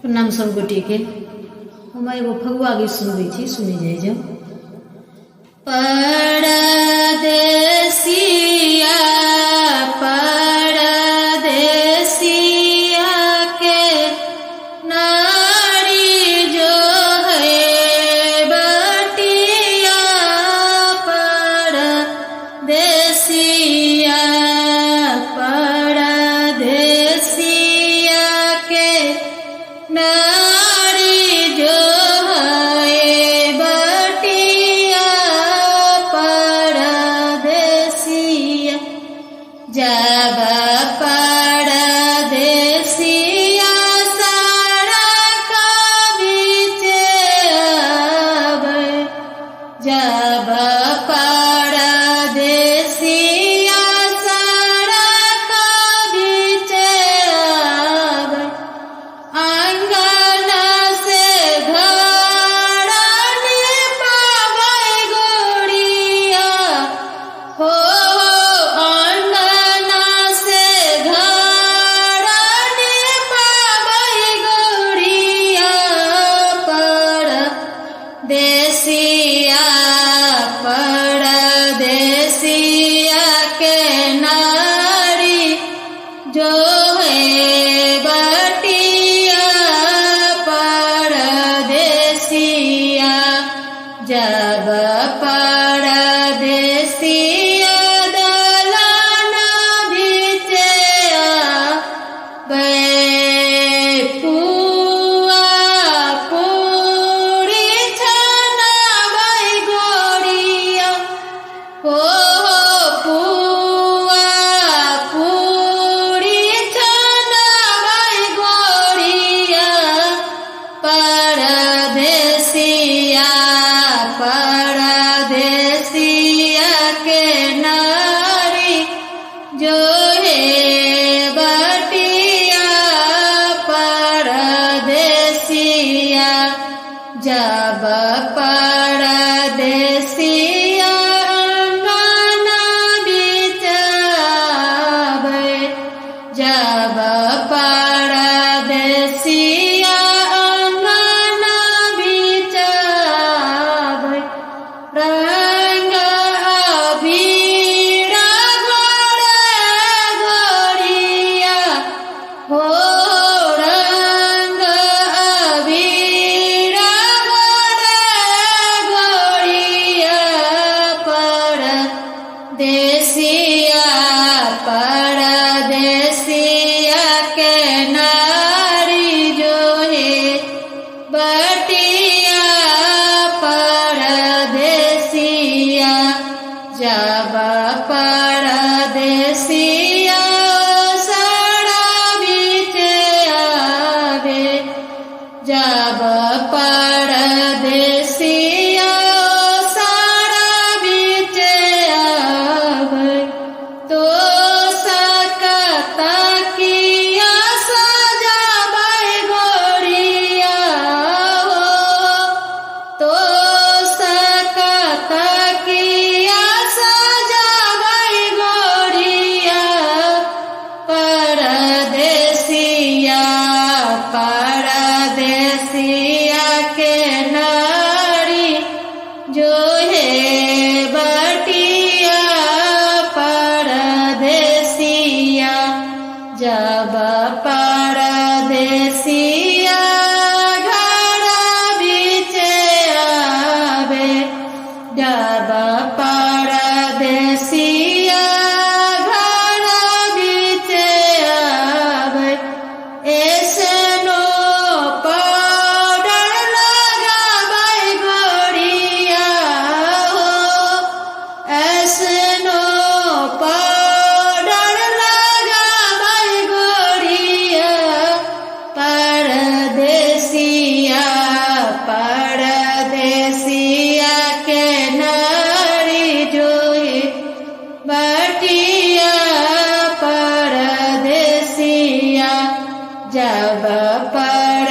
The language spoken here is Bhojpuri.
प्रणाम सब गोटे के। हम एगो फगुआ गीत सुनबै छी, सुनि जाइ जाउ। परदेसिया परदेसिया के नारी जो है बटिया, परदेसिया परदेसिया के नारी जो है बटिया, परदेसिया जब परदेसिया सड़क बीचे आवे, जब परदेसिया सड़क बीचे आवे, आंगन से घर निपावे गोड़िया हो, आंगन से घर निपावे गोड़िया, परदेसिया परदेसिया के नारी जो है बटिया, परदेसिया जब परदेसिया दलान बीचे आवे, पुआ पूरी छनावे गोड़िया हो, पुआ पूरी छनावे गोड़िया, परदेसिया परदेसिया के नारी जो है बटिया, परदेसिया जब परदेसिया आंगन बीचे आवे, जब परदेसिया आंगन बीचे आवे, रंग अबीर घोड़े गोड़िया हो, रंग अबीर घोड़े गोड़िया, परदेसिया परदेसिया के नारी जो है बटिया, परदेसिया जब परदेसिया सड़ा बीचे आवे, जब परदेसिया सड़ा बीचे आवे, तो सकता किया सजावे गोड़िया हो, तो सकता किया सजावे गोड़िया, परदेसिया परदेसिया के नारी जो है बटिया, परदेसिया जब परदेसिया घर बीचे आवे, जब परदेसिया घर बीचे आवे, ऐसनो पाउडर लगावे गोड़िया हो, ऐसनो पाउडर लगावे गोड़िया, परदेसिया परदेसिया के नारी जो है बटिया, परदेसिया जब पर